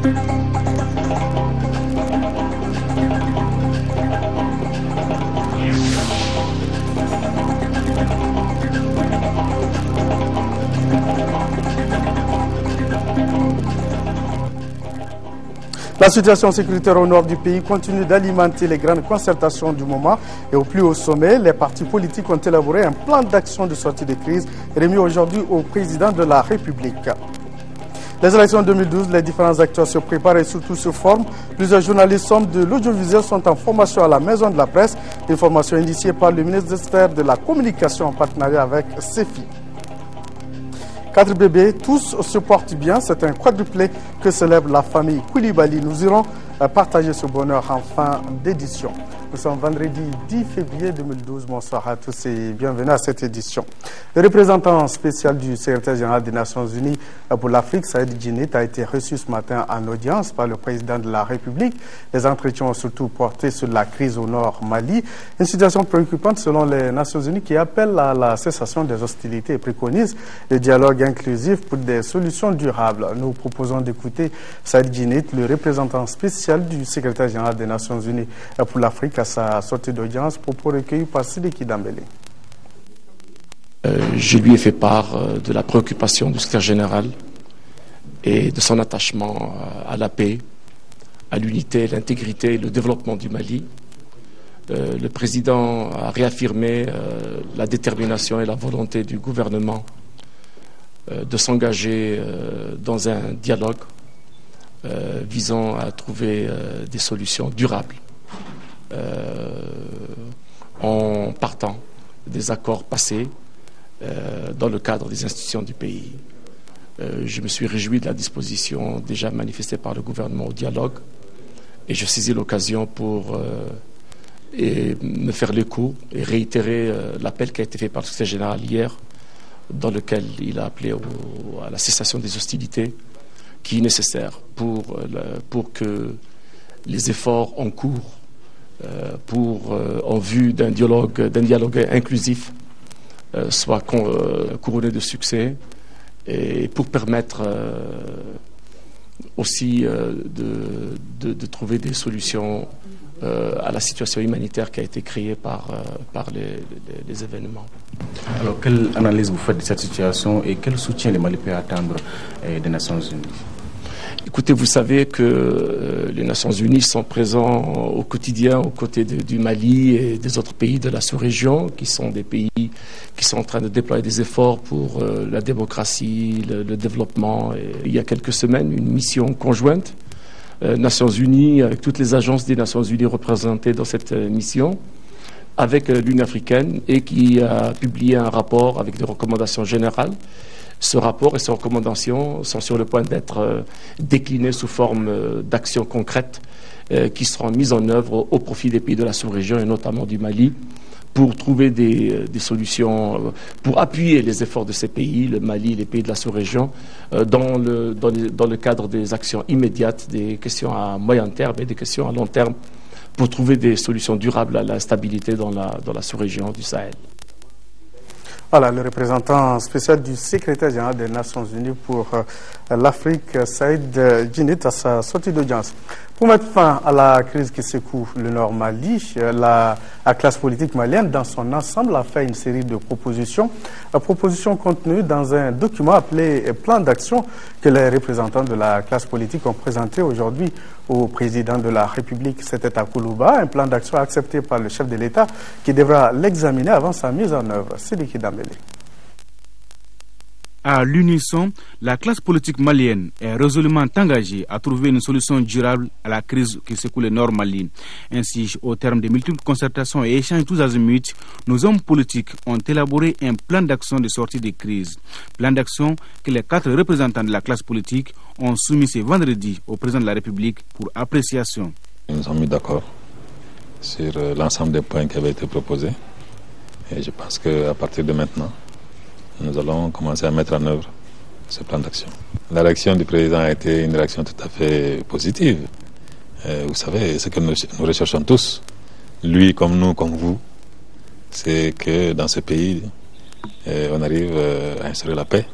La situation sécuritaire au nord du pays continue d'alimenter les grandes concertations du moment et au plus haut sommet, les partis politiques ont élaboré un plan d'action de sortie de crise remis aujourd'hui au président de la République. Les élections 2012, les différents acteurs se préparent et surtout se forment. Plusieurs journalistes de l'audiovisuel sont en formation à la Maison de la Presse, une formation initiée par le ministère de la Communication en partenariat avec CEFI. 4 bébés, tous se portent bien. C'est un quadruplé que célèbre la famille Koulibaly. Nous irons partager ce bonheur en fin d'édition. Nous sommes vendredi 10 février 2012. Bonsoir à tous et bienvenue à cette édition. Le représentant spécial du secrétaire général des Nations Unies pour l'Afrique, Saïd Djinnit, a été reçu ce matin en audience par le président de la République. Les entretiens ont surtout porté sur la crise au nord Mali. Une situation préoccupante selon les Nations Unies qui appelle à la cessation des hostilités et préconise le dialogue inclusif pour des solutions durables. Nous proposons d'écouter Saïd Djinnit, le représentant spécial du secrétaire général des Nations Unies pour l'Afrique, à sa sortie d'audience, propos recueillis par Sidiki Dambélé. Je lui ai fait part de la préoccupation du secrétaire général et de son attachement à la paix, à l'unité, l'intégrité et le développement du Mali. Le président a réaffirmé la détermination et la volonté du gouvernement de s'engager dans un dialogue visant à trouver des solutions durables en partant des accords passés dans le cadre des institutions du pays. Je me suis réjoui de la disposition déjà manifestée par le gouvernement au dialogue et je saisis l'occasion pour me faire l'écho et réitérer l'appel qui a été fait par le secrétaire général hier, dans lequel il a appelé à la cessation des hostilités qui est nécessaire pour que les efforts en cours en vue d'un dialogue inclusif soient couronnés de succès et pour permettre aussi de trouver des solutions à la situation humanitaire qui a été créée par les événements. Alors, quelle analyse vous faites de cette situation et quel soutien les Mali peuvent attendre des Nations Unies? Écoutez, vous savez que les Nations Unies sont présents au quotidien aux côtés du Mali et des autres pays de la sous-région, qui sont des pays qui sont en train de déployer des efforts pour la démocratie, le développement. Et il y a quelques semaines, une mission conjointe, Nations Unies, avec toutes les agences des Nations Unies représentées dans cette mission, avec l'Union africaine, et qui a publié un rapport avec des recommandations générales. Ce rapport et ces recommandations sont sur le point d'être déclinés sous forme d'actions concrètes qui seront mises en œuvre au profit des pays de la sous-région et notamment du Mali pour trouver des solutions, pour appuyer les efforts de ces pays, le Mali et les pays de la sous-région, dans le cadre des actions immédiates, des questions à moyen terme et des questions à long terme pour trouver des solutions durables à la stabilité dans la sous-région du Sahel. Voilà, le représentant spécial du secrétaire général des Nations Unies pour l'Afrique, Saïd Djinnit, à sa sortie d'audience. Pour mettre fin à la crise qui secoue le Nord Mali, la classe politique malienne dans son ensemble a fait une série de propositions contenues dans un document appelé Plan d'action que les représentants de la classe politique ont présenté aujourd'hui au président de la République. C'était à Koulouba, un plan d'action accepté par le chef de l'État qui devra l'examiner avant sa mise en œuvre. Sidiki Dambélé. À l'unisson, la classe politique malienne est résolument engagée à trouver une solution durable à la crise qui secoue le Nord Mali. Ainsi, au terme de multiples concertations et échanges tous azimuts, nos hommes politiques ont élaboré un plan d'action de sortie de crise. Plan d'action que les 4 représentants de la classe politique ont soumis ce vendredi au président de la République pour appréciation. Nous nous sommes mis d'accord sur l'ensemble des points qui avaient été proposés. Et je pense qu'à partir de maintenant, nous allons commencer à mettre en œuvre ce plan d'action. La réaction du président a été une réaction tout à fait positive. Vous savez, ce que nous recherchons tous, lui comme nous, comme vous, c'est que dans ce pays, on arrive à instaurer la paix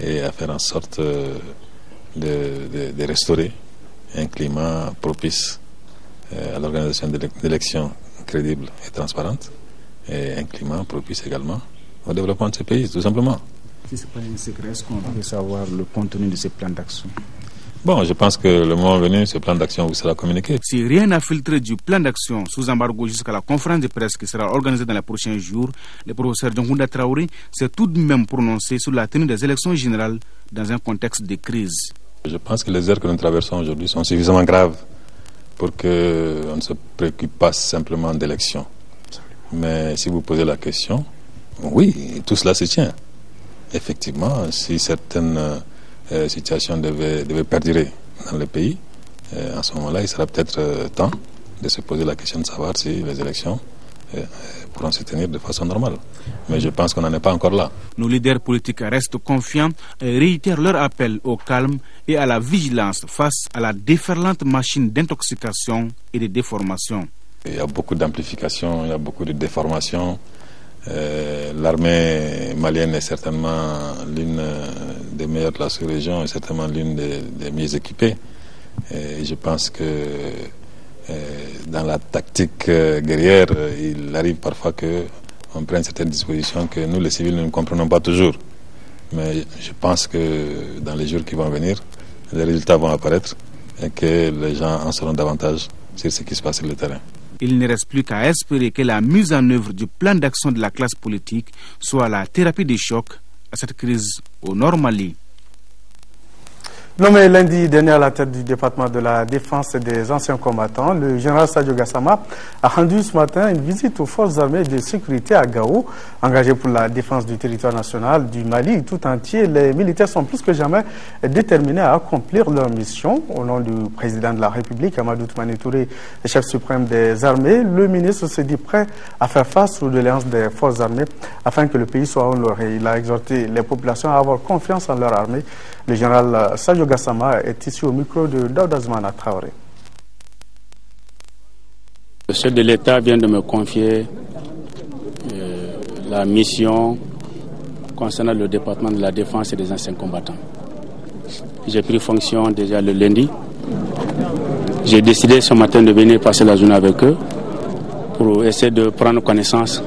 et à faire en sorte de restaurer un climat propice à l'organisation d'élections crédibles et transparentes, et un climat propice également au développement de ce pays, tout simplement. Si ce n'est pas un secret, est-ce qu'on peut savoir le contenu de ces plans d'action? Bon, je pense que le moment venu, ce plan d'action vous sera communiqué. Si rien n'a filtré du plan d'action sous embargo jusqu'à la conférence de presse qui sera organisée dans les prochains jours, le professeur Diongounda Traoré s'est tout de même prononcé sur la tenue des élections générales dans un contexte de crise. Je pense que les heures que nous traversons aujourd'hui sont suffisamment graves pour qu'on ne se préoccupe pas simplement d'élections. Mais si vous posez la question, oui, tout cela se tient. Effectivement, si certaines situation devait perdurer dans le pays, en ce moment-là, il sera peut-être temps de se poser la question de savoir si les élections pourront se tenir de façon normale. Mais je pense qu'on n'en est pas encore là. Nos leaders politiques restent confiants et réitèrent leur appel au calme et à la vigilance face à la déferlante machine d'intoxication et de déformation. Il y a beaucoup d'amplification, il y a beaucoup de déformation. L'armée malienne est certainement l'une des meilleures de la sous-région et certainement l'une des mieux équipées. Et je pense que dans la tactique guerrière, il arrive parfois qu'on prenne certaines dispositions que nous, les civils, nous ne comprenons pas toujours. Mais je pense que dans les jours qui vont venir, les résultats vont apparaître et que les gens en sauront davantage sur ce qui se passe sur le terrain. Il ne reste plus qu'à espérer que la mise en œuvre du plan d'action de la classe politique soit la thérapie des chocs à cette crise au Nord Mali. Nommé lundi dernier à la tête du département de la défense et des anciens combattants, le général Sadio Gassama a rendu ce matin une visite aux forces armées de sécurité à Gao. Engagés pour la défense du territoire national du Mali tout entier, les militaires sont plus que jamais déterminés à accomplir leur mission. Au nom du président de la République, Amadou Toumani Touré, chef suprême des armées, le ministre se dit prêt à faire face aux doléances des forces armées afin que le pays soit honoré. Il a exhorté les populations à avoir confiance en leur armée. Le général Sadio Gassama est ici au micro de Daouda Zoumana Traoré. Le chef de l'État vient de me confier la mission concernant le département de la défense et des anciens combattants. J'ai pris fonction déjà le lundi. J'ai décidé ce matin de venir passer la journée avec eux pour essayer de prendre connaissance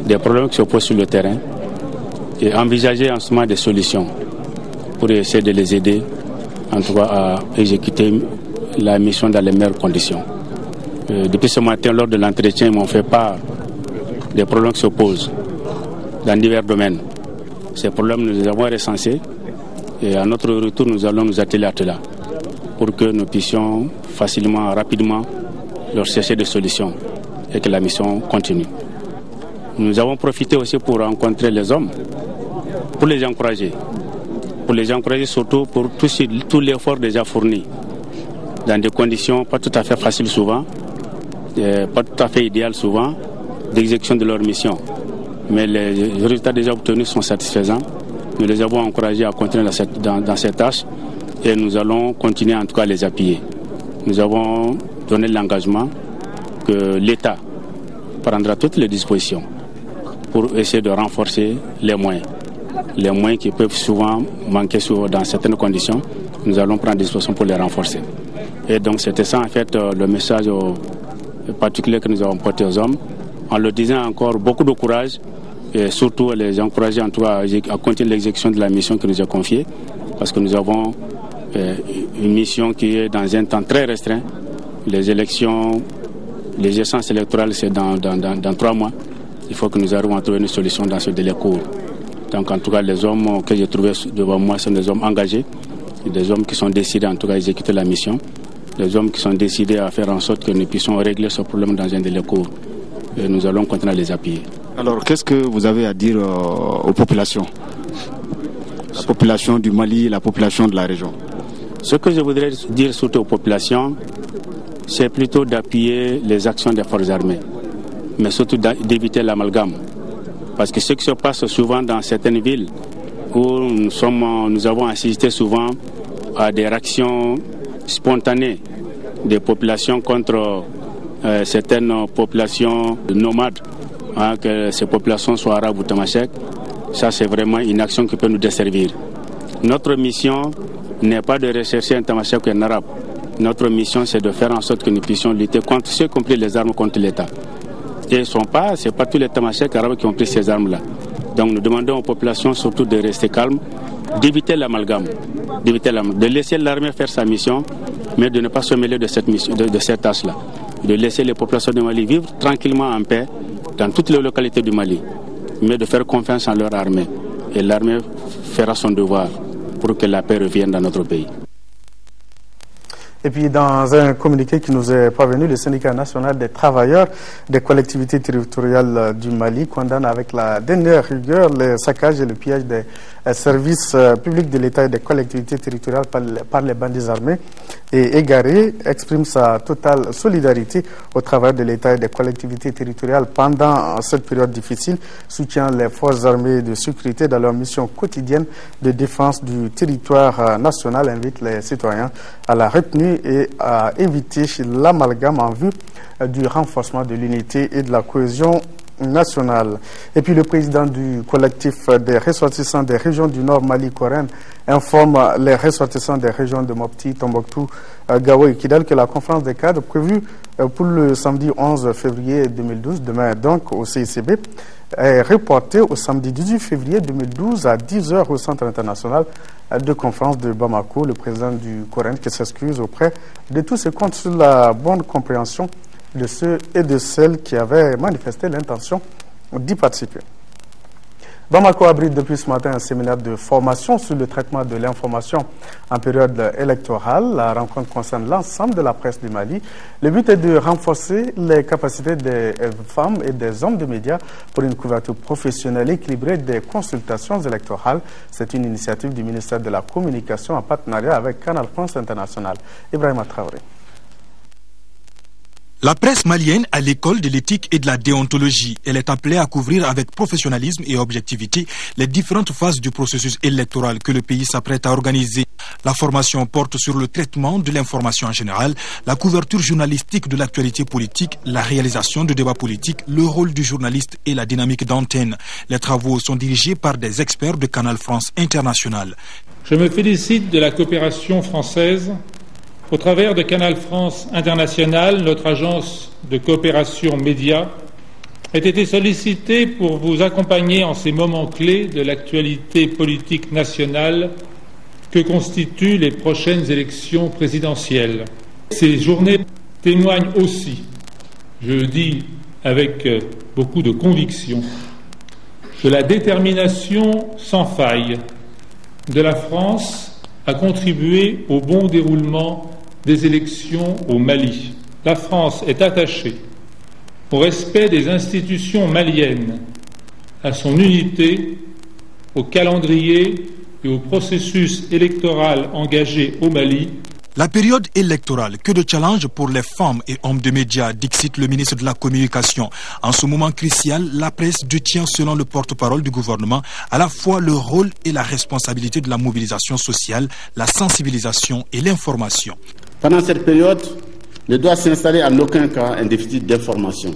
des problèmes qui se posent sur le terrain et envisager en ce moment des solutions pour essayer de les aider, en tout cas à exécuter la mission dans les meilleures conditions. Depuis ce matin, lors de l'entretien, ils m'ont fait part des problèmes qui se posent dans divers domaines. Ces problèmes, nous les avons recensés et à notre retour, nous allons nous atteler à cela pour que nous puissions facilement, rapidement leur chercher des solutions et que la mission continue. Nous avons profité aussi pour rencontrer les hommes, pour les encourager. Pour les encourager surtout pour tout l'effort déjà fourni dans des conditions pas tout à fait faciles souvent, pas tout à fait idéales souvent, d'exécution de leur mission. Mais les résultats déjà obtenus sont satisfaisants. Nous les avons encouragés à continuer dans cette tâche et nous allons continuer en tout cas à les appuyer. Nous avons donné l'engagement que l'État prendra toutes les dispositions pour essayer de renforcer les moyens. Les moyens qui peuvent souvent manquer dans certaines conditions, nous allons prendre des dispositions pour les renforcer. Et donc c'était ça en fait le message particulier que nous avons porté aux hommes, en leur disant encore beaucoup de courage et surtout les encourager en tout cas à continuer l'exécution de la mission que nous a confiée, parce que nous avons une mission qui est dans un temps très restreint. Les élections, les essences électorales, c'est dans 3 mois. Il faut que nous arrivions à trouver une solution dans ce délai court. Donc en tout cas, les hommes que j'ai trouvés devant moi sont des hommes engagés, des hommes qui sont décidés en tout cas à exécuter la mission, des hommes qui sont décidés à faire en sorte que nous puissions régler ce problème dans un délai court. Et nous allons continuer à les appuyer. Alors qu'est-ce que vous avez à dire aux populations? La population du Mali, la population de la région? Ce que je voudrais dire surtout aux populations, c'est plutôt d'appuyer les actions des forces armées, mais surtout d'éviter l'amalgame. Parce que ce qui se passe souvent dans certaines villes où nous avons assisté souvent à des réactions spontanées des populations contre certaines populations nomades, que ces populations soient arabes ou tamashek, ça c'est vraiment une action qui peut nous desservir. Notre mission n'est pas de rechercher un tamashek ou un arabe. Notre mission, c'est de faire en sorte que nous puissions lutter contre ceux qui ont pris les armes contre l'État. Et ce n'est pas tous les tamasheks arabes qui ont pris ces armes-là. Donc nous demandons aux populations surtout de rester calmes, d'éviter l'amalgame, de laisser l'armée faire sa mission, mais de ne pas se mêler de cette mission, de cette tâche-là. De laisser les populations du Mali vivre tranquillement en paix dans toutes les localités du Mali, mais de faire confiance en leur armée. Et l'armée fera son devoir pour que la paix revienne dans notre pays. Et puis, dans un communiqué qui nous est parvenu, le syndicat national des travailleurs des collectivités territoriales du Mali condamne avec la dernière rigueur les saccages et le pillage des services publics de l'État et des collectivités territoriales par les bandits armés et égarés, exprime sa totale solidarité au travail de l'État et des collectivités territoriales pendant cette période difficile, soutient les forces armées de sécurité dans leur mission quotidienne de défense du territoire national, invite les citoyens à la retenue et à éviter l'amalgame en vue du renforcement de l'unité et de la cohésion nationale. Et puis le président du collectif des ressortissants des régions du Nord Mali Coren informe les ressortissants des régions de Mopti, Tombouctou, Gao et Kidal que la conférence des cadres prévue pour le samedi 11 février 2012, demain donc au CICB, est reportée au samedi 18 février 2012 à 10h au Centre international de conférence de Bamako. Le président du Coren qui s'excuse auprès de tous ceux contre sur la bonne compréhension de ceux et de celles qui avaient manifesté l'intention d'y participer. Bamako abrite depuis ce matin un séminaire de formation sur le traitement de l'information en période électorale. La rencontre concerne l'ensemble de la presse du Mali. Le but est de renforcer les capacités des femmes et des hommes de médias pour une couverture professionnelle équilibrée des consultations électorales. C'est une initiative du ministère de la Communication en partenariat avec Canal France International. Ibrahima Traoré. La presse malienne a l'école de l'éthique et de la déontologie. Elle est appelée à couvrir avec professionnalisme et objectivité les différentes phases du processus électoral que le pays s'apprête à organiser. La formation porte sur le traitement de l'information en général, la couverture journalistique de l'actualité politique, la réalisation de débats politiques, le rôle du journaliste et la dynamique d'antenne. Les travaux sont dirigés par des experts de Canal France International. Je me félicite de la coopération française. Au travers de Canal France International, notre agence de coopération média a été sollicitée pour vous accompagner en ces moments clés de l'actualité politique nationale que constituent les prochaines élections présidentielles. Ces journées témoignent aussi, je le dis avec beaucoup de conviction, de la détermination sans faille de la France à contribuer au bon déroulement des élections au Mali. La France est attachée au respect des institutions maliennes, à son unité, au calendrier et au processus électoral engagé au Mali. La période électorale, que de challenges pour les femmes et hommes de médias, dicte le ministre de la Communication. En ce moment crucial, la presse détient, selon le porte-parole du gouvernement, à la fois le rôle et la responsabilité de la mobilisation sociale, la sensibilisation et l'information. Pendant cette période, ne doit s'installer en aucun cas un déficit d'information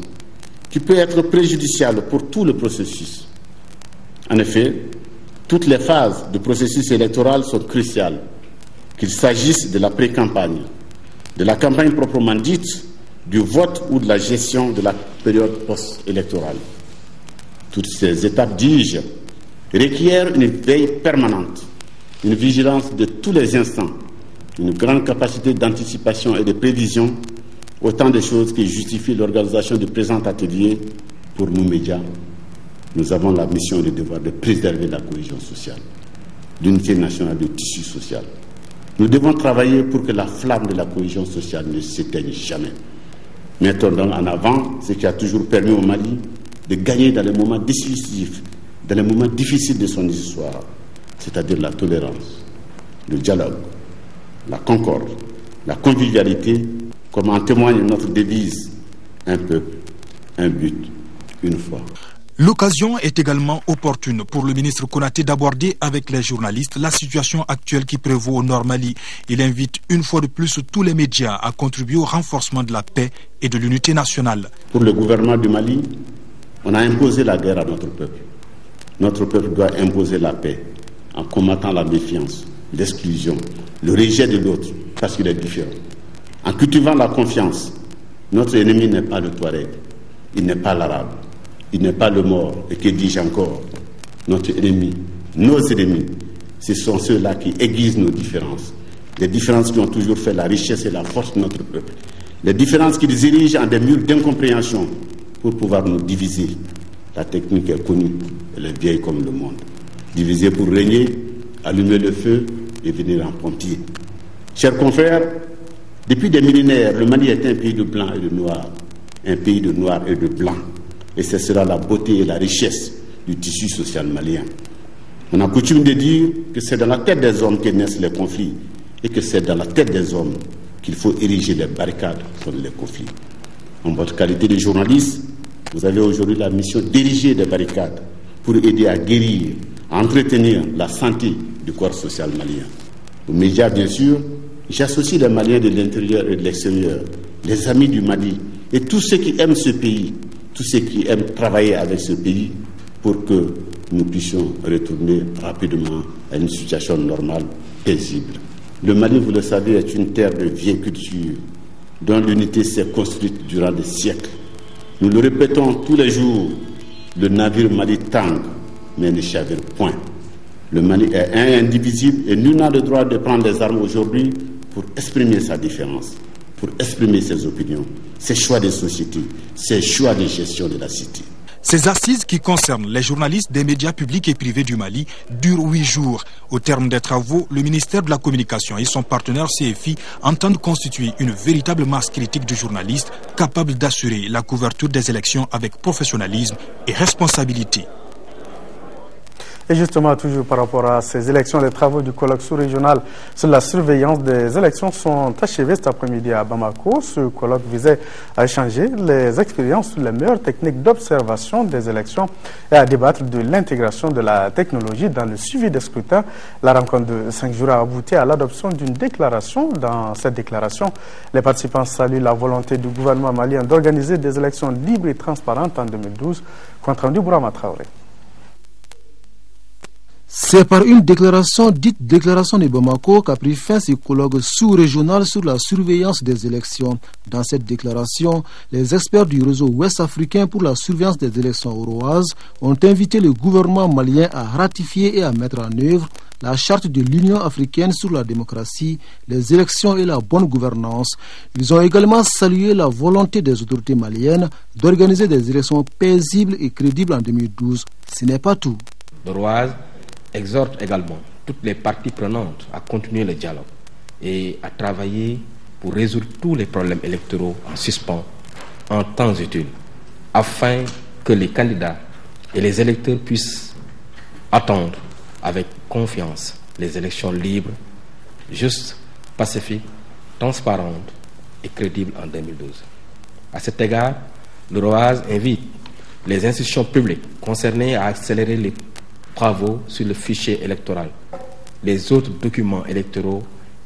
qui peut être préjudiciable pour tout le processus. En effet, toutes les phases du processus électoral sont cruciales, qu'il s'agisse de la pré-campagne, de la campagne proprement dite, du vote ou de la gestion de la période post-électorale. Toutes ces étapes, dis-je, requièrent une veille permanente, une vigilance de tous les instants, une grande capacité d'anticipation et de prévision, autant de choses qui justifient l'organisation du présent atelier. Pour nous médias, nous avons la mission et le devoir de préserver la cohésion sociale, l'unité nationale du tissu social. Nous devons travailler pour que la flamme de la cohésion sociale ne s'éteigne jamais. Mettons donc en avant ce qui a toujours permis au Mali de gagner dans les moments décisifs, dans les moments difficiles de son histoire, c'est-à-dire la tolérance, le dialogue, la concorde, la convivialité, comme en témoigne notre devise, un peuple, un but, une foi. L'occasion est également opportune pour le ministre Konaté d'aborder avec les journalistes la situation actuelle qui prévaut au Nord Mali. Il invite une fois de plus tous les médias à contribuer au renforcement de la paix et de l'unité nationale. Pour le gouvernement du Mali, on a imposé la guerre à notre peuple. Notre peuple doit imposer la paix en combattant la méfiance, l'exclusion, le rejet de l'autre parce qu'il est différent. en cultivant la confiance. Notre ennemi n'est pas le Touareg, il n'est pas l'Arabe, il n'est pas le Maure, et que dis-je encore? Notre ennemi, nos ennemis, ce sont ceux-là qui aiguisent nos différences. Les différences qui ont toujours fait la richesse et la force de notre peuple. Les différences qui dirigent en des murs d'incompréhension pour pouvoir nous diviser. La technique est connue, elle est vieille comme le monde. Diviser pour régner, allumer le feu et venir en pompier. Chers confrères, depuis des millénaires, le Mali est un pays de blancs et de noirs. Un pays de noirs et de blancs. Et ce sera la beauté et la richesse du tissu social malien. On a coutume de dire que c'est dans la tête des hommes que naissent les conflits et que c'est dans la tête des hommes qu'il faut ériger des barricades contre les conflits. En votre qualité de journaliste, vous avez aujourd'hui la mission d'ériger des barricades pour aider à guérir, à entretenir la santé du corps social malien. Aux médias, bien sûr, j'associe les Maliens de l'intérieur et de l'extérieur, les amis du Mali et tous ceux qui aiment ce pays, tous ceux qui aiment travailler avec ce pays pour que nous puissions retourner rapidement à une situation normale, paisible. Le Mali, vous le savez, est une terre de vieille culture dont l'unité s'est construite durant des siècles. Nous le répétons tous les jours, le navire Mali tangue, mais ne chavire point. Le Mali est indivisible et nul n'a le droit de prendre les armes aujourd'hui pour exprimer sa différence, pour exprimer ses opinions, ses choix de société, ses choix de gestion de la cité. Ces assises qui concernent les journalistes des médias publics et privés du Mali durent 8 jours. Au terme des travaux, le ministère de la Communication et son partenaire CFI entendent constituer une véritable masse critique de journalistes capables d'assurer la couverture des élections avec professionnalisme et responsabilité. Et justement, toujours par rapport à ces élections, les travaux du colloque sous-régional sur la surveillance des élections sont achevés cet après-midi à Bamako. Ce colloque visait à échanger les expériences sur les meilleures techniques d'observation des élections et à débattre de l'intégration de la technologie dans le suivi des scrutins. La rencontre de 5 jours a abouti à l'adoption d'une déclaration. Dans cette déclaration, les participants saluent la volonté du gouvernement malien d'organiser des élections libres et transparentes en 2012. Compte rendu Bourama Traoré. C'est par une déclaration dite déclaration de Bamako qu'a pris fin ce colloque sous-régional sur la surveillance des élections. Dans cette déclaration, les experts du réseau ouest-africain pour la surveillance des élections oroises ont invité le gouvernement malien à ratifier et à mettre en œuvre la charte de l'Union africaine sur la démocratie, les élections et la bonne gouvernance. Ils ont également salué la volonté des autorités maliennes d'organiser des élections paisibles et crédibles en 2012. Ce n'est pas tout. L'Oroise exhorte également toutes les parties prenantes à continuer le dialogue et à travailler pour résoudre tous les problèmes électoraux en suspens en temps utile, afin que les candidats et les électeurs puissent attendre avec confiance les élections libres, justes, pacifiques, transparentes et crédibles en 2012. À cet égard, l'Oroise invite les institutions publiques concernées à accélérer les travaux sur le fichier électoral, les autres documents électoraux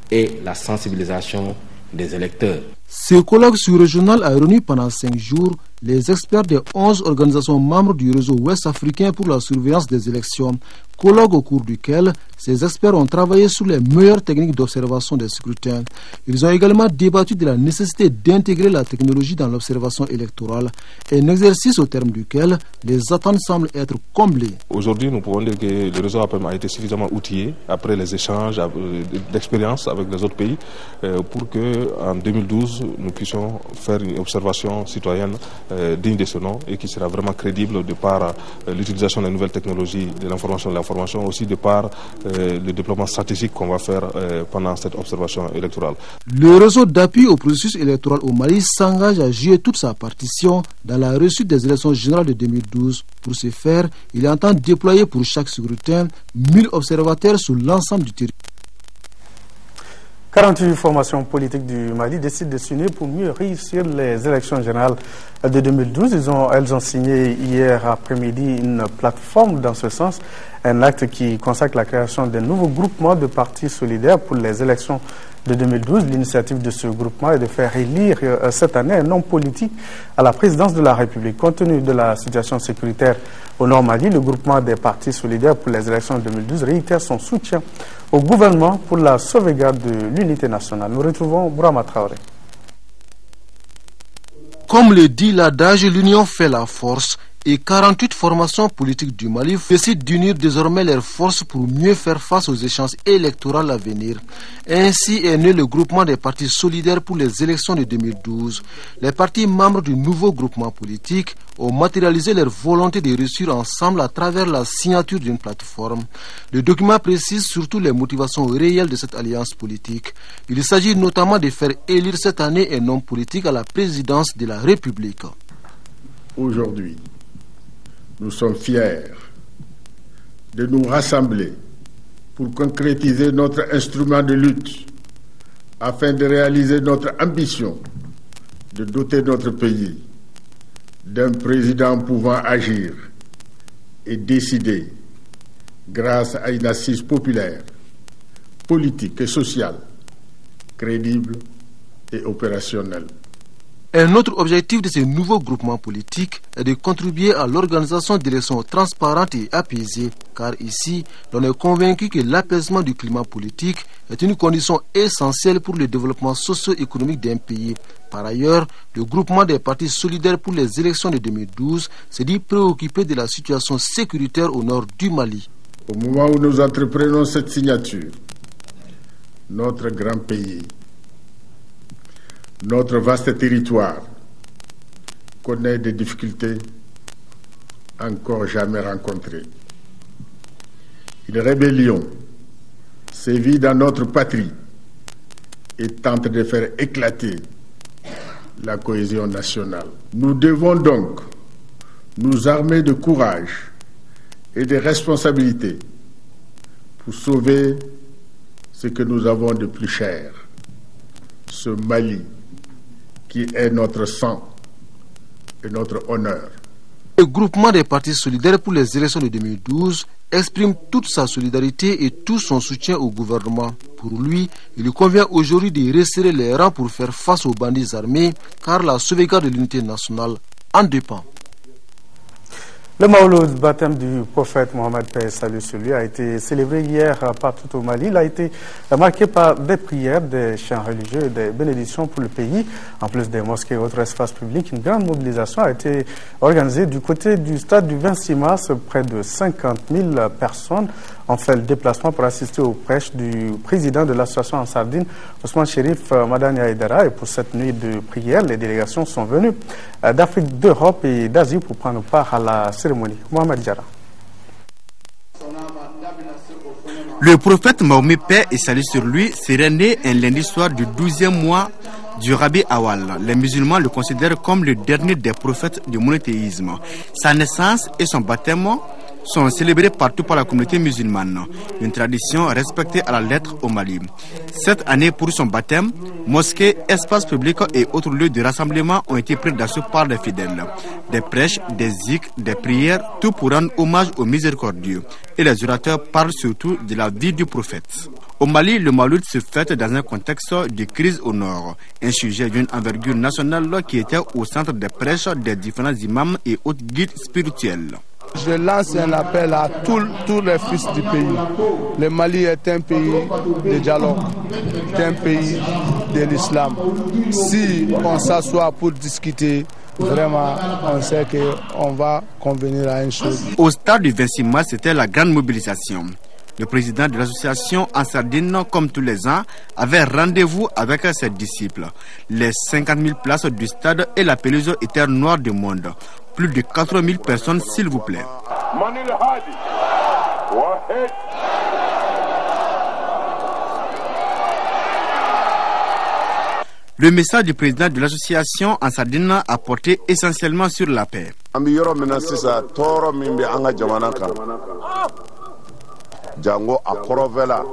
et la sensibilisation des électeurs. Ce colloque sous-régional a réuni pendant 5 jours les experts des 11 organisations membres du réseau ouest-africain pour la surveillance des élections. Colloque au cours duquel ces experts ont travaillé sur les meilleures techniques d'observation des scrutins. Ils ont également débattu de la nécessité d'intégrer la technologie dans l'observation électorale, un exercice au terme duquel les attentes semblent être comblées. Aujourd'hui, nous pouvons dire que le réseau APM a été suffisamment outillé après les échanges d'expériences avec les autres pays pour qu'en 2012, nous puissions faire une observation citoyenne digne de ce nom et qui sera vraiment crédible de par l'utilisation des nouvelles technologies de l'information, aussi de par le déploiement stratégique qu'on va faire pendant cette observation électorale. Le réseau d'appui au processus électoral au Mali s'engage à jouer toute sa partition dans la réussite des élections générales de 2012. Pour ce faire, il entend déployer pour chaque scrutin 1000 observateurs sur l'ensemble du territoire. 48 formations politiques du Mali décident de s'unir pour mieux réussir les élections générales de 2012. Elles ont signé hier après-midi une plateforme dans ce sens, un acte qui consacre la création d'un nouveau groupement de partis solidaires pour les élections de 2012. L'initiative de ce groupement est de faire élire cette année un homme politique à la présidence de la République. Compte tenu de la situation sécuritaire au Nord Mali, le groupement des partis solidaires pour les élections de 2012 réitère son soutien au gouvernement pour la sauvegarde de l'unité nationale. Nous retrouvons Bourama Traoré. Comme le dit l'adage, l'union fait la force. Et 48 formations politiques du Mali décident d'unir désormais leurs forces pour mieux faire face aux échéances électorales à venir. Ainsi est né le groupement des partis solidaires pour les élections de 2012. Les partis membres du nouveau groupement politique ont matérialisé leur volonté de réussir ensemble à travers la signature d'une plateforme. Le document précise surtout les motivations réelles de cette alliance politique. Il s'agit notamment de faire élire cette année un homme politique à la présidence de la République. Aujourd'hui, nous sommes fiers de nous rassembler pour concrétiser notre instrument de lutte afin de réaliser notre ambition de doter notre pays d'un président pouvant agir et décider grâce à une assise populaire, politique et sociale, crédible et opérationnelle. Un autre objectif de ce nouveau groupement politique est de contribuer à l'organisation d'élections transparentes et apaisées, car ici, l'on est convaincu que l'apaisement du climat politique est une condition essentielle pour le développement socio-économique d'un pays. Par ailleurs, le groupement des partis solidaires pour les élections de 2012 s'est dit préoccupé de la situation sécuritaire au nord du Mali. Au moment où nous entreprenons cette signature, notre grand pays, notre vaste territoire connaît des difficultés encore jamais rencontrées. Une rébellion sévit dans notre patrie et tente de faire éclater la cohésion nationale. Nous devons donc nous armer de courage et de responsabilité pour sauver ce que nous avons de plus cher, ce Mali qui est notre sang et notre honneur. Le groupement des partis solidaires pour les élections de 2012 exprime toute sa solidarité et tout son soutien au gouvernement. Pour lui, il convient aujourd'hui de resserrer les rangs pour faire face aux bandits armés, car la sauvegarde de l'unité nationale en dépend. Le Maouloud, baptême du prophète Mohammed paix et salut sur lui, a été célébré hier partout au Mali. Il a été marqué par des prières, des chants religieux et des bénédictions pour le pays. En plus des mosquées et autres espaces publics, une grande mobilisation a été organisée du côté du stade du 26 mars. Près de 50 000 personnes ont fait le déplacement pour assister aux prêches du président de l'association en Sardine, Ousmane Chérif Madani Aïdara. Et pour cette nuit de prière, les délégations sont venues d'Afrique, d'Europe et d'Asie pour prendre part à la cérémonie. Mohamed Diarra. Le prophète Mahomet, paix et salut sur lui, serait né un lundi soir du 12e mois du Rabi Awal. Les musulmans le considèrent comme le dernier des prophètes du monothéisme. Sa naissance et son baptême sont célébrés partout par la communauté musulmane, une tradition respectée à la lettre au Mali. Cette année, pour son baptême, mosquées, espaces publics et autres lieux de rassemblement ont été pris d'assaut par les fidèles. Des prêches, des zikrs, des prières, tout pour rendre hommage au miséricordieux. Et les orateurs parlent surtout de la vie du prophète. Au Mali, le Mawlid se fête dans un contexte de crise au nord, un sujet d'une envergure nationale qui était au centre des prêches des différents imams et autres guides spirituels. Je lance un appel à tous les fils du pays. Le Mali est un pays de dialogue, est un pays de l'islam. Si on s'assoit pour discuter, vraiment, on sait qu'on va convenir à une chose. Au stade du 26 mars, c'était la grande mobilisation. Le président de l'association en Sardine, comme tous les ans, avait rendez-vous avec ses disciples. Les 50 000 places du stade et la pelouse étaient noires de monde. Plus de 4 000 personnes, s'il vous plaît. Le message du président de l'association en Sardine a porté essentiellement sur la paix. Jango akorovela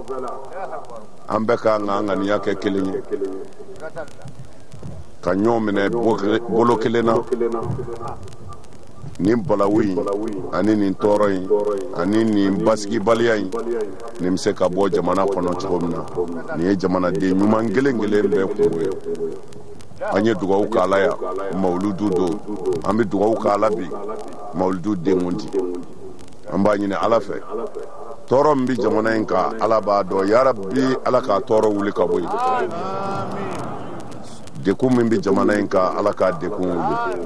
ambeka ngangania ke kelinyi kanyo mene bolo kelena nim balawi ani nin toroy ani nin baski baliyay nim se ka bo jamana kono chomna ni jamana de nyuma ngele be kuwe anye dugaw kala ya mauludu do ambi dugaw kala bi mauludu de ngondi amba nyine ala fe toro mbi jamana inka ala ba do ya rabbi ala ka toro wuli ka boy dekun min bi jamana in ka ala ka dekun wuli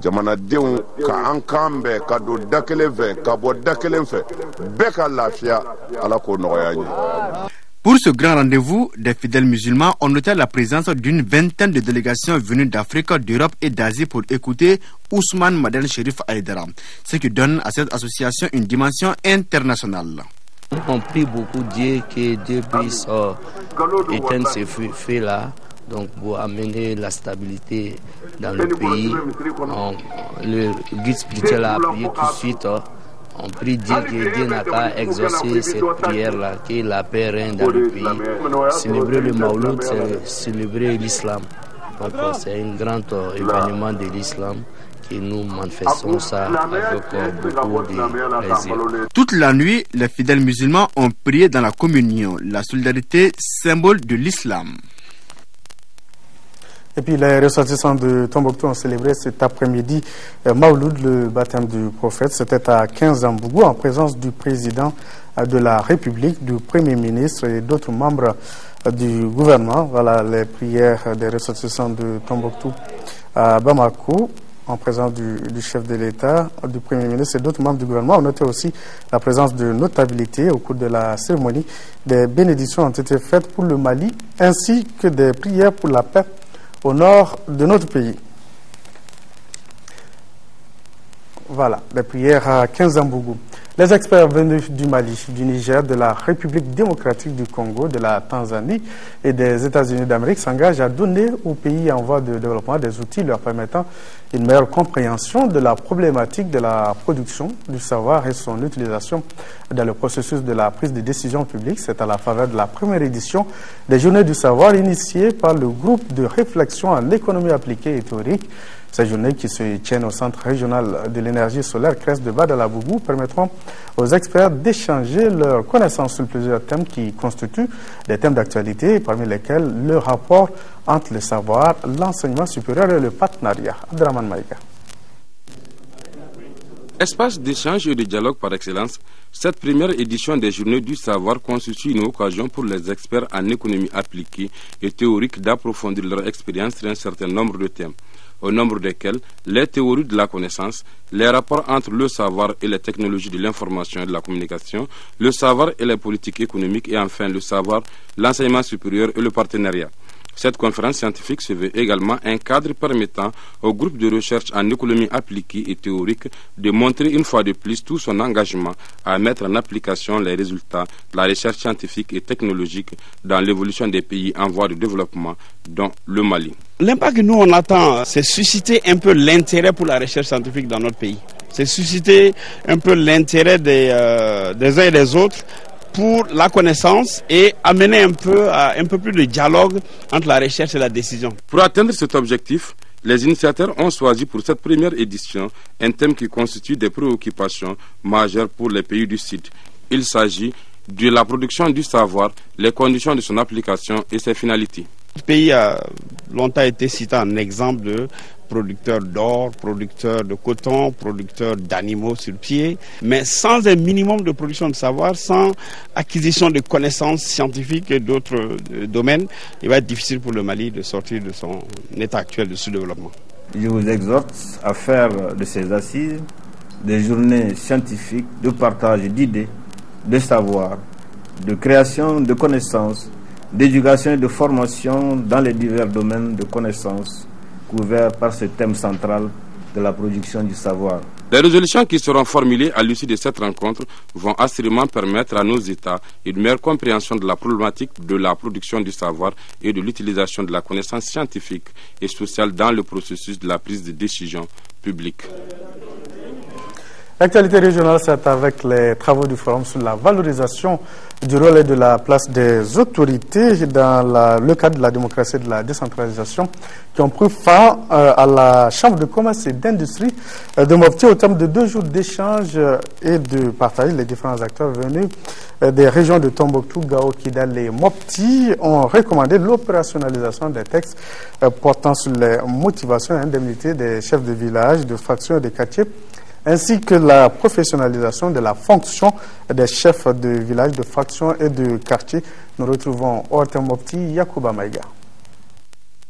jamanadenw ka an kan bɛɛ ka don da kelen fɛ ka bɔ da kelen fɛ bɛɛ ka lafiya ala k'o nɔgɔya n ye. Pour ce grand rendez-vous, des fidèles musulmans ont noté la présence d'une vingtaine de délégations venues d'Afrique, d'Europe et d'Asie pour écouter Ousmane Maden Chérif Aïdara, ce qui donne à cette association une dimension internationale. On prie beaucoup Dieu que Dieu puisse éteindre ce feu-là, donc pour amener la stabilité dans le pays. Le guide spirituel a prié tout de suite. On prie Dieu que Dieu n'a qu'à exaucer cette prière-là, que la paix règne dans le pays. Célébrer le Mawlud, c'est célébrer l'islam. Donc c'est un grand événement de l'islam que nous manifestons ça avec beaucoup de plaisir. Toute la nuit, les fidèles musulmans ont prié dans la communion, la solidarité, symbole de l'islam. Et puis les ressortissants de Tombouctou ont célébré cet après-midi Mawlud, le baptême du prophète. C'était à 15 Ambougou en présence du président de la République, du Premier ministre et d'autres membres du gouvernement. Voilà les prières des ressortissants de Tombouctou à Bamako en présence du chef de l'État, du Premier ministre et d'autres membres du gouvernement. On notait aussi la présence de notabilités au cours de la cérémonie. Des bénédictions ont été faites pour le Mali ainsi que des prières pour la paix au nord de notre pays. Voilà, les prières à 15 Ambougou. Les experts venus du Mali, du Niger, de la République démocratique du Congo, de la Tanzanie et des États-Unis d'Amérique s'engagent à donner aux pays en voie de développement des outils leur permettant une meilleure compréhension de la problématique de la production du savoir et son utilisation dans le processus de la prise de décision publique. C'est à la faveur de la première édition des Journées du savoir initiées par le groupe de réflexion en économie appliquée et théorique. Ces journées qui se tiennent au Centre régional de l'énergie solaire Crest de Badalabougou permettront aux experts d'échanger leurs connaissances sur plusieurs thèmes qui constituent des thèmes d'actualité, parmi lesquels le rapport entre le savoir, l'enseignement supérieur et le partenariat. Abdraman Maïga. Espace d'échange et de dialogue par excellence, cette première édition des Journées du savoir constitue une occasion pour les experts en économie appliquée et théorique d'approfondir leur expérience sur un certain nombre de thèmes, au nombre desquels les théories de la connaissance, les rapports entre le savoir et les technologies de l'information et de la communication, le savoir et les politiques économiques et enfin le savoir, l'enseignement supérieur et le partenariat. Cette conférence scientifique se veut également un cadre permettant au groupe de recherche en économie appliquée et théorique de montrer une fois de plus tout son engagement à mettre en application les résultats de la recherche scientifique et technologique dans l'évolution des pays en voie de développement, dont le Mali. L'impact que nous on attend, c'est susciter un peu l'intérêt pour la recherche scientifique dans notre pays. C'est susciter un peu l'intérêt des uns et des autres pour la connaissance et amener un peu plus de dialogue entre la recherche et la décision. Pour atteindre cet objectif, les initiateurs ont choisi pour cette première édition un thème qui constitue des préoccupations majeures pour les pays du Sud. Il s'agit de la production du savoir, les conditions de son application et ses finalités. Le pays a longtemps été cité en exemple de producteur d'or, producteur de coton, producteur d'animaux sur pied, mais sans un minimum de production de savoir, sans acquisition de connaissances scientifiques et d'autres domaines, il va être difficile pour le Mali de sortir de son état actuel de sous-développement. Je vous exhorte à faire de ces assises des journées scientifiques de partage d'idées, de savoir, de création de connaissances, d'éducation et de formation dans les divers domaines de connaissances couverts par ce thème central de la production du savoir. Les résolutions qui seront formulées à l'issue de cette rencontre vont assurément permettre à nos États une meilleure compréhension de la problématique de la production du savoir et de l'utilisation de la connaissance scientifique et sociale dans le processus de la prise de décision publique. L'actualité régionale, c'est avec les travaux du Forum sur la valorisation du rôle et de la place des autorités dans le cadre de la démocratie et de la décentralisation qui ont pris fin à la Chambre de commerce et d'industrie de Mopti au terme de 2 jours d'échange et de partage. Les différents acteurs venus des régions de Tombouctou, Gao, Kidal et Mopti ont recommandé l'opérationnalisation des textes portant sur les motivations et indemnités des chefs de village, de fractions et de quartiers, ainsi que la professionnalisation de la fonction des chefs de village, de fractions et de quartier. Nous retrouvons Ortem Mopti, Yacouba Maïga.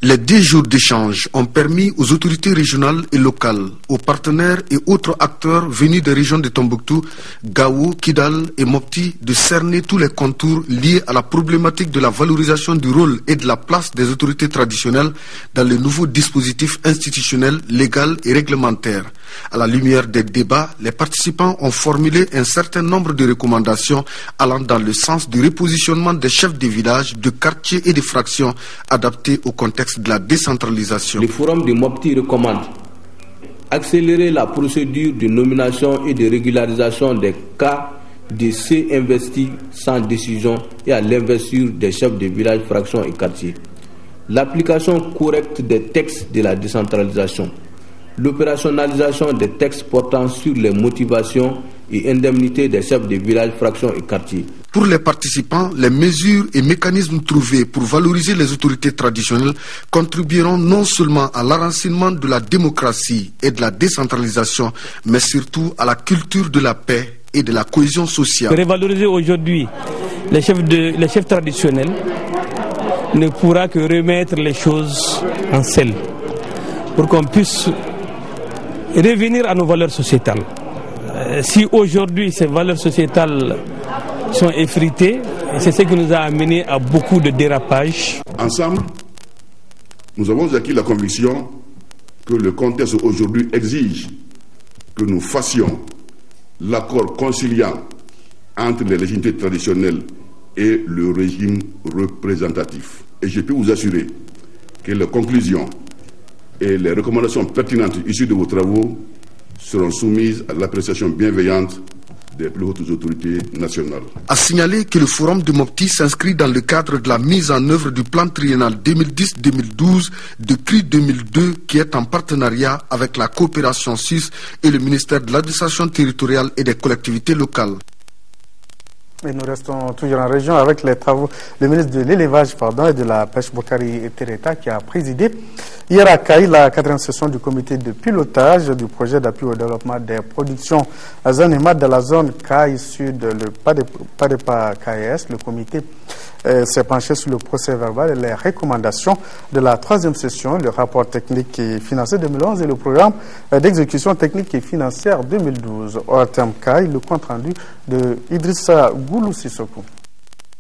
Les 10 jours d'échange ont permis aux autorités régionales et locales, aux partenaires et autres acteurs venus des régions de Tombouctou, Gao, Kidal et Mopti de cerner tous les contours liés à la problématique de la valorisation du rôle et de la place des autorités traditionnelles dans le nouveau dispositif institutionnel, légal et réglementaire. À la lumière des débats, les participants ont formulé un certain nombre de recommandations allant dans le sens du repositionnement des chefs de village, de quartiers et de fractions adaptés au contexte de la décentralisation. Le forum de Mopti recommande accélérer la procédure de nomination et de régularisation des cas de ceux investis sans décision et à l'investiture des chefs de village, fractions et quartiers. L'application correcte des textes de la décentralisation. L'opérationnalisation des textes portant sur les motivations et indemnités des chefs de village, fractions et quartiers. Pour les participants, les mesures et mécanismes trouvés pour valoriser les autorités traditionnelles contribueront non seulement à l'enracinement de la démocratie et de la décentralisation, mais surtout à la culture de la paix et de la cohésion sociale. Revaloriser aujourd'hui les chefs traditionnels ne pourra que remettre les choses en selle pour qu'on puisse revenir à nos valeurs sociétales. Si aujourd'hui ces valeurs sociétales sont effritées, c'est ce qui nous a amené à beaucoup de dérapages. Ensemble, nous avons acquis la conviction que le contexte aujourd'hui exige que nous fassions l'accord conciliant entre les légitimités traditionnelles et le régime représentatif. Et je peux vous assurer que les conclusions et les recommandations pertinentes issues de vos travaux seront soumises à l'appréciation bienveillante des plus hautes autorités nationales. A signaler que le forum de Mopti s'inscrit dans le cadre de la mise en œuvre du plan triennal 2010-2012 de CRI 2002 qui est en partenariat avec la coopération suisse et le ministère de l'administration territoriale et des collectivités locales. Et nous restons toujours en région avec les travaux. Le ministre de l'élevage et de la pêche, Bokari Tereta, qui a présidé hier à Caille la 4e session du comité de pilotage du projet d'appui au développement des productions animales de la zone Caille Sud, le PADEPA KS. Le comité s'est penché sur le procès verbal et les recommandations de la 3e session, le rapport technique et financier 2011 et le programme d'exécution technique et financière 2012. Au terme Caille, le compte rendu de Idrissa Goulou Sissoko.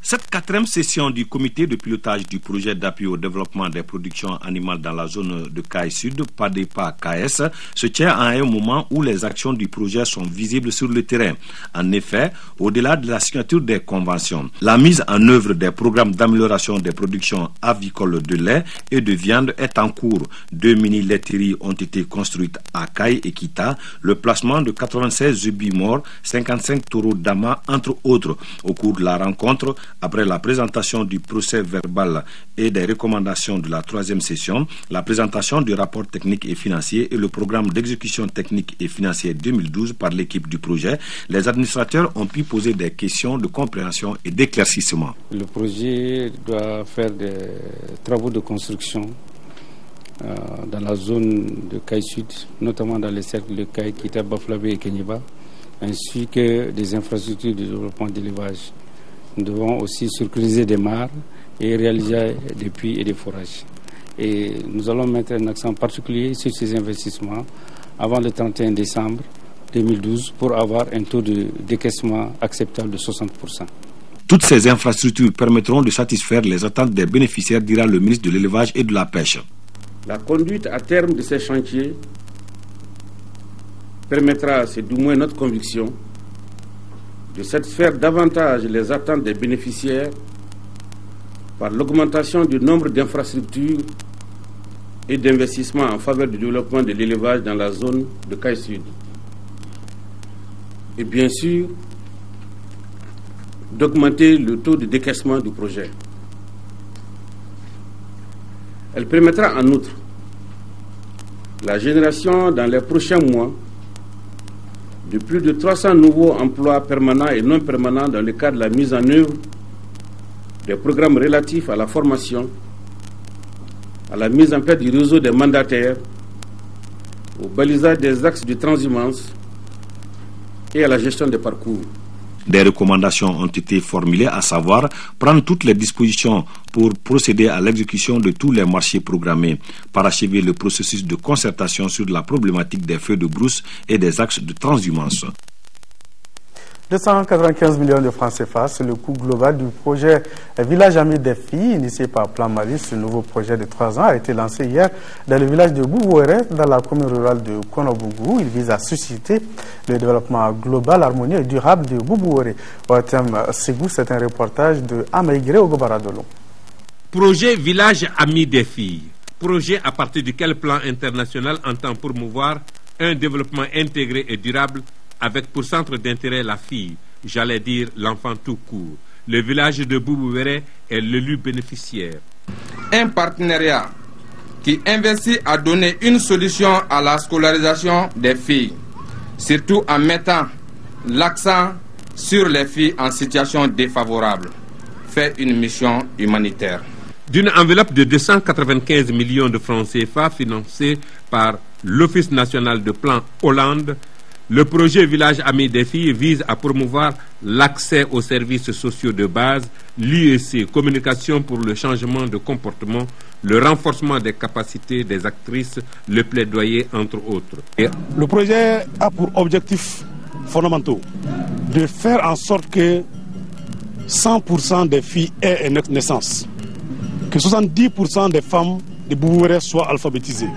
Cette 4e session du comité de pilotage du projet d'appui au développement des productions animales dans la zone de Caille Sud, PADEPA KS, se tient à un moment où les actions du projet sont visibles sur le terrain. En effet, au-delà de la signature des conventions, la mise en œuvre des programmes d'amélioration des productions avicoles de lait et de viande est en cours. 2 mini-laiteries ont été construites à Caille et Kita, le placement de 96 zubis morts, 55 taureaux d'ama, entre autres. Au cours de la rencontre, après la présentation du procès verbal et des recommandations de la 3e session, la présentation du rapport technique et financier et le programme d'exécution technique et financier 2012 par l'équipe du projet, les administrateurs ont pu poser des questions de compréhension et d'éclaircissement. Le projet doit faire des travaux de construction dans la zone de Caille Sud, notamment dans les cercles de Caille, Kita, Baflabé et Kenyeba, ainsi que des infrastructures de développement d'élevage. Nous devons aussi circulaire des mares et réaliser des puits et des forages. Et nous allons mettre un accent particulier sur ces investissements avant le 31 décembre 2012 pour avoir un taux de décaissement acceptable de 60%. Toutes ces infrastructures permettront de satisfaire les attentes des bénéficiaires, dira le ministre de l'élevage et de la pêche. La conduite à terme de ces chantiers permettra, c'est du moins notre conviction, de satisfaire davantage les attentes des bénéficiaires par l'augmentation du nombre d'infrastructures et d'investissements en faveur du développement de l'élevage dans la zone de Caille Sud. Et bien sûr, d'augmenter le taux de décaissement du projet. Elle permettra en outre la génération dans les prochains mois de plus de 300 nouveaux emplois permanents et non permanents dans le cadre de la mise en œuvre des programmes relatifs à la formation, à la mise en place du réseau des mandataires, au balisage des axes de transhumance et à la gestion des parcours. Des recommandations ont été formulées, à savoir prendre toutes les dispositions pour procéder à l'exécution de tous les marchés programmés, parachever le processus de concertation sur la problématique des feux de brousse et des axes de transhumance. 295 millions de francs CFA, c'est le coût global du projet Village Ami des Filles, initié par Plan Mali. Ce nouveau projet de 3 ans a été lancé hier dans le village de Boubouéré, dans la commune rurale de Konobougou. Il vise à susciter le développement global, harmonieux et durable de Boubouéré. Au thème Ségou, c'est un reportage de Amaïgré au Gobaradolo. Projet Village Ami des Filles. Projet à partir duquel Plan International entend promouvoir un développement intégré et durable avec pour centre d'intérêt la fille, j'allais dire l'enfant tout court. Le village de Boubouéré est l'élu bénéficiaire. Un partenariat qui investit à donner une solution à la scolarisation des filles, surtout en mettant l'accent sur les filles en situation défavorable, fait une mission humanitaire. D'une enveloppe de 295 millions de francs CFA financée par l'Office national de plan Hollande, le projet Village Ami des Filles vise à promouvoir l'accès aux services sociaux de base, l'IEC, communication pour le changement de comportement, le renforcement des capacités des actrices, le plaidoyer, entre autres. Le projet a pour objectif fondamentaux de faire en sorte que 100% des filles aient une naissance, que 70% des femmes de Boubouéré soient alphabétisées,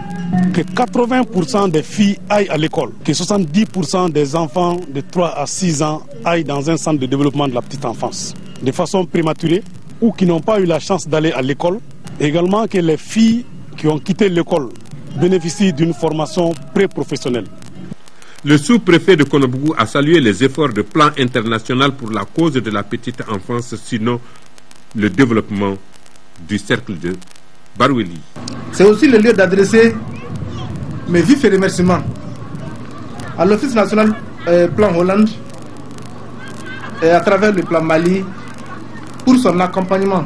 que 80% des filles aillent à l'école, que 70% des enfants de 3 à 6 ans aillent dans un centre de développement de la petite enfance, de façon prématurée ou qui n'ont pas eu la chance d'aller à l'école. Également que les filles qui ont quitté l'école bénéficient d'une formation pré-professionnelle. Le sous-préfet de Konobougou a salué les efforts de Plan International pour la cause de la petite enfance, sinon le développement du cercle de Baroueli. C'est aussi le lieu d'adresser mes vifs remerciements à l'Office national Plan Hollande et à travers le Plan Mali pour son accompagnement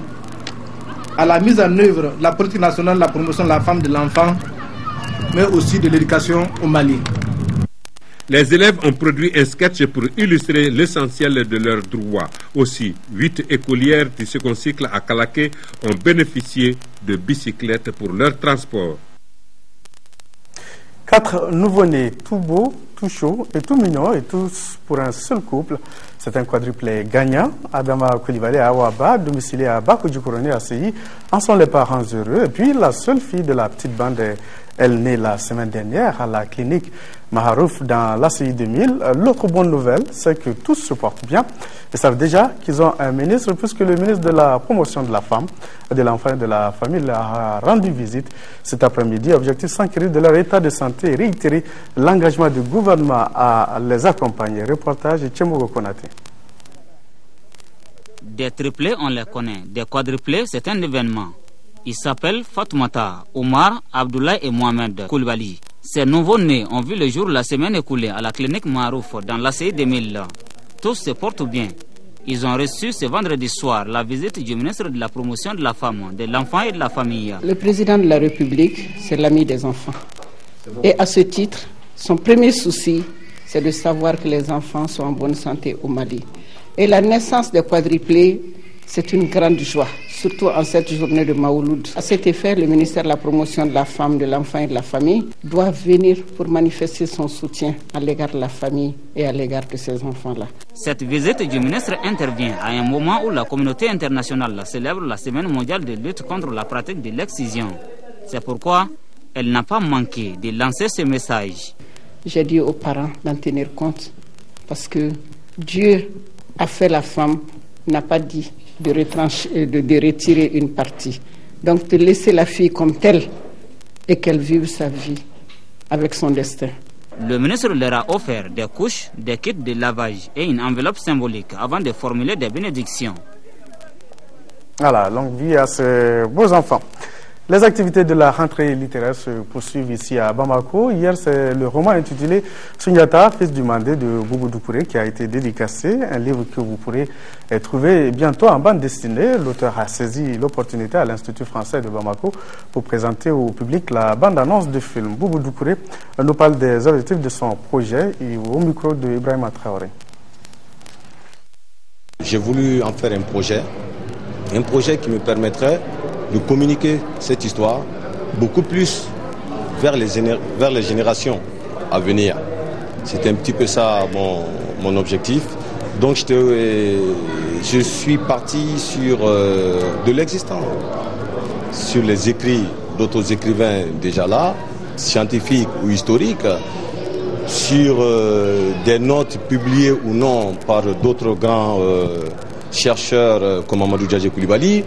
à la mise en œuvre de la politique nationale de la promotion de la femme et de l'enfant, mais aussi de l'éducation au Mali. Les élèves ont produit un sketch pour illustrer l'essentiel de leurs droits. Aussi, 8 écolières du second cycle à Kalaké ont bénéficié de bicyclettes pour leur transport. 4 nouveau-nés, tout beaux, tout chauds et tout mignons, et tous pour un seul couple. C'est un quadruplé gagnant. Adama Koulibaly à Awaba, domicilié à Bakou-Djoukouroni à CI, en sont les parents heureux. Et puis la seule fille de la petite bande, elle naît la semaine dernière à la clinique Maharouf dans l'ACI 2000. L'autre bonne nouvelle, c'est que tous se portent bien. Ils savent déjà qu'ils ont un ministre, puisque le ministre de la promotion de la femme, de l'enfant et de la famille leur a rendu visite cet après-midi. Objectif s'enquérir de leur état de santé et réitérer l'engagement du gouvernement à les accompagner. Reportage de Tchemogo Konaté. Des triplés, on les connaît. Des quadruplés, c'est un événement. Ils s'appellent Fatoumata, Omar, Abdoulaye et Mohamed Koulibaly. Ces nouveaux-nés ont vu le jour la semaine écoulée à la clinique Maharouf dans l'ACI 2000. Tous se portent bien. Ils ont reçu ce vendredi soir la visite du ministre de la promotion de la femme, de l'enfant et de la famille. Le président de la République, c'est l'ami des enfants. Et à ce titre, son premier souci, c'est de savoir que les enfants sont en bonne santé au Mali. Et la naissance des quadruplés, c'est une grande joie, surtout en cette journée de Maouloud. À cet effet, le ministère de la promotion de la femme, de l'enfant et de la famille doit venir pour manifester son soutien à l'égard de la famille et à l'égard de ces enfants-là. Cette visite du ministre intervient à un moment où la communauté internationale célèbre la Semaine mondiale de lutte contre la pratique de l'excision. C'est pourquoi elle n'a pas manqué de lancer ce message. J'ai dit aux parents d'en tenir compte parce que Dieu a fait la femme, n'a pas dit de retirer une partie. Donc de laisser la fille comme telle et qu'elle vive sa vie avec son destin. Le ministre leur a offert des couches, des kits de lavage et une enveloppe symbolique avant de formuler des bénédictions. Voilà, longue vie à ces beaux enfants. Les activités de la rentrée littéraire se poursuivent ici à Bamako. Hier, c'est le roman intitulé Sundiata, fils du Mandé de Boubou Doucouré qui a été dédicacé. Un livre que vous pourrez trouver bientôt en bande dessinée. L'auteur a saisi l'opportunité à l'Institut français de Bamako pour présenter au public la bande-annonce du film. Boubou Doucouré nous parle des objectifs de son projet et au micro de Ibrahima Traoré. j'ai voulu en faire un projet qui me permettrait de communiquer cette histoire beaucoup plus vers les générations à venir. C'était un petit peu ça mon objectif. Donc je suis parti sur de l'existant, sur les écrits d'autres écrivains déjà là, scientifiques ou historiques, sur des notes publiées ou non par d'autres grands chercheurs comme Amadou Djadje Coulibaly,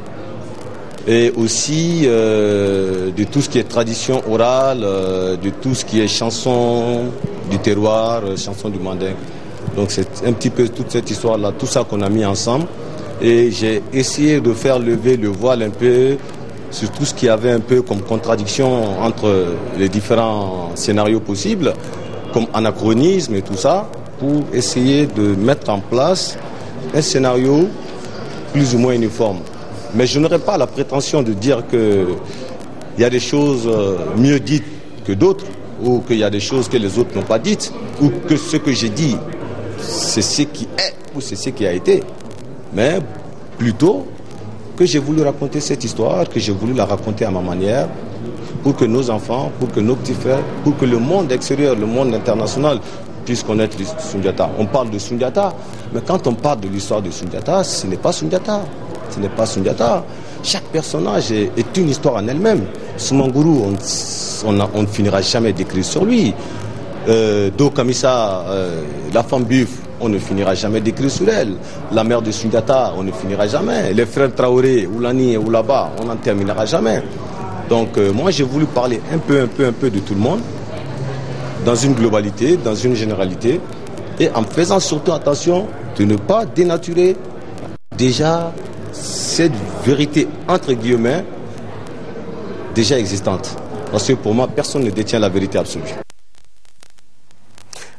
et aussi de tout ce qui est tradition orale, de tout ce qui est chanson du terroir, chanson du mandingue. Donc c'est un petit peu toute cette histoire-là, tout ça qu'on a mis ensemble. Et j'ai essayé de faire lever le voile un peu sur tout ce qui avait un peu comme contradiction entre les différents scénarios possibles, comme anachronisme et tout ça, pour essayer de mettre en place un scénario plus ou moins uniforme. Mais je n'aurais pas la prétention de dire qu'il y a des choses mieux dites que d'autres, ou qu'il y a des choses que les autres n'ont pas dites, ou que ce que j'ai dit, c'est ce qui est ou c'est ce qui a été. Mais plutôt que j'ai voulu raconter cette histoire, que j'ai voulu la raconter à ma manière, pour que nos enfants, pour que nos petits frères, pour que le monde extérieur, le monde international puisse connaître Soundiata. On parle de Soundiata, mais quand on parle de l'histoire de Soundiata, ce n'est pas Soundiata. Ce n'est pas Soundiata. Chaque personnage est une histoire en elle-même. Soumangourou, on ne finira jamais d'écrire sur lui. Do Kamisa, la femme buff, on ne finira jamais d'écrire sur elle. La mère de Soundiata, on ne finira jamais. Les frères Traoré, Oulani et Oulaba, on n'en terminera jamais. Donc moi j'ai voulu parler un peu de tout le monde, dans une globalité, dans une généralité, et en faisant surtout attention de ne pas dénaturer déjà cette vérité entre guillemets déjà existante. Parce que pour moi, personne ne détient la vérité absolue.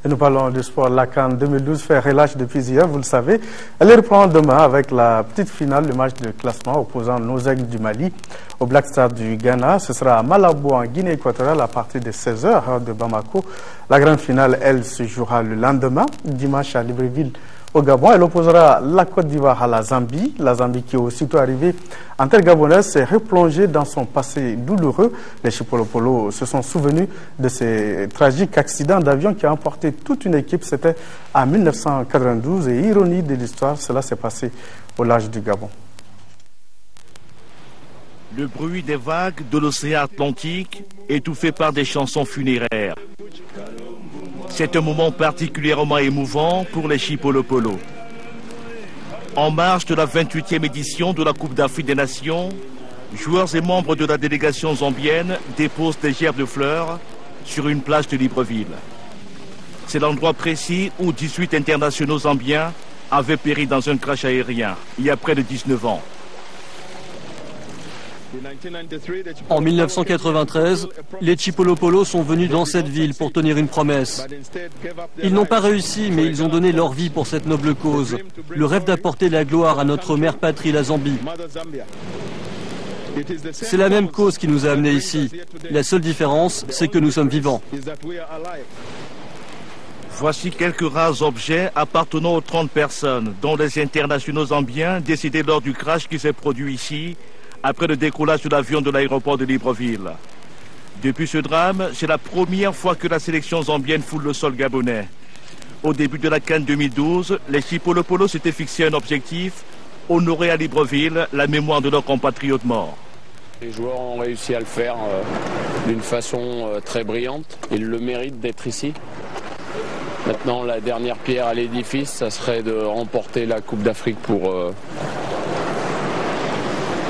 Et nous parlons du sport. La CAN 2012 fait relâche depuis hier, vous le savez. Elle reprend demain avec la petite finale, le match de classement opposant nos aigles du Mali au Black Stars du Ghana. Ce sera à Malabo, en Guinée équatoriale, à partir de 16h, heure de Bamako. La grande finale, elle, se jouera le lendemain, dimanche à Libreville, au Gabon. Elle opposera la Côte d'Ivoire à la Zambie. La Zambie qui est aussitôt arrivée en terre gabonaise s'est replongée dans son passé douloureux. Les Chipolopolo se sont souvenus de ces tragiques accidents d'avion qui a emporté toute une équipe. C'était en 1992 et ironie de l'histoire, cela s'est passé au large du Gabon. Le bruit des vagues de l'océan Atlantique étouffé par des chansons funéraires. C'est un moment particulièrement émouvant pour les Chipolopolo. En marge de la 28e édition de la Coupe d'Afrique des Nations, joueurs et membres de la délégation zambienne déposent des gerbes de fleurs sur une plage de Libreville. C'est l'endroit précis où 18 internationaux zambiens avaient péri dans un crash aérien il y a près de 19 ans. En 1993, les Chipolopolo sont venus dans cette ville pour tenir une promesse. Ils n'ont pas réussi, mais ils ont donné leur vie pour cette noble cause, le rêve d'apporter la gloire à notre mère patrie, la Zambie. C'est la même cause qui nous a amenés ici. La seule différence, c'est que nous sommes vivants. Voici quelques rares objets appartenant aux 30 personnes, dont les internationaux zambiens décédés lors du crash qui s'est produit ici, après le décollage de l'avion de l'aéroport de Libreville. Depuis ce drame, c'est la première fois que la sélection zambienne foule le sol gabonais. Au début de la CAN 2012, les Chipolopolo s'étaient fixé un objectif, honorer à Libreville la mémoire de leurs compatriotes morts. Les joueurs ont réussi à le faire d'une façon très brillante. Ils le méritent d'être ici. Maintenant, la dernière pierre à l'édifice, ça serait de remporter la Coupe d'Afrique pour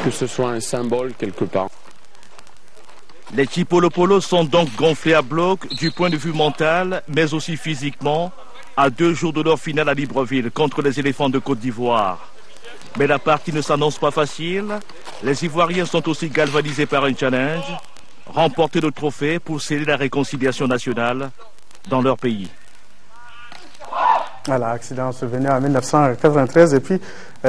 que ce soit un symbole quelque part. Les Chipolopolo sont donc gonflés à bloc du point de vue mental, mais aussi physiquement, à 2 jours de leur finale à Libreville contre les éléphants de Côte d'Ivoire. Mais la partie ne s'annonce pas facile. Les Ivoiriens sont aussi galvanisés par un challenge, remporter le trophée pour sceller la réconciliation nationale dans leur pays. Voilà, accident survenu en 1993 et puis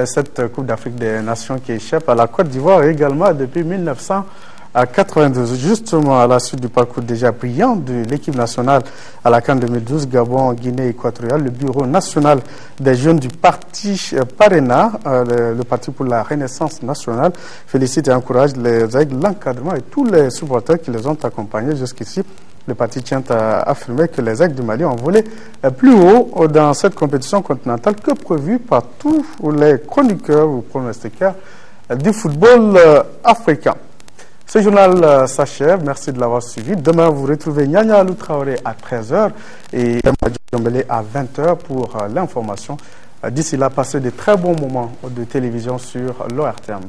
cette Coupe d'Afrique des Nations qui échappe à la Côte d'Ivoire également depuis 1992. à 92. Justement, à la suite du parcours déjà brillant de l'équipe nationale à la CAN 2012, Gabon, Guinée équatoriale, le bureau national des jeunes du parti PARENA, le parti pour la renaissance nationale, félicite et encourage les aigles, l'encadrement et tous les supporters qui les ont accompagnés jusqu'ici. Le parti tient à affirmer que les aigles du Mali ont volé plus haut dans cette compétition continentale que prévu par tous les chroniqueurs ou pronostiqueurs du football africain. Ce journal s'achève. Merci de l'avoir suivi. Demain, vous retrouvez Nyanya Alou Traoré à 13h et Emma Djombele à 20h pour l'information. D'ici là, passez de très bons moments de télévision sur l'ORTM.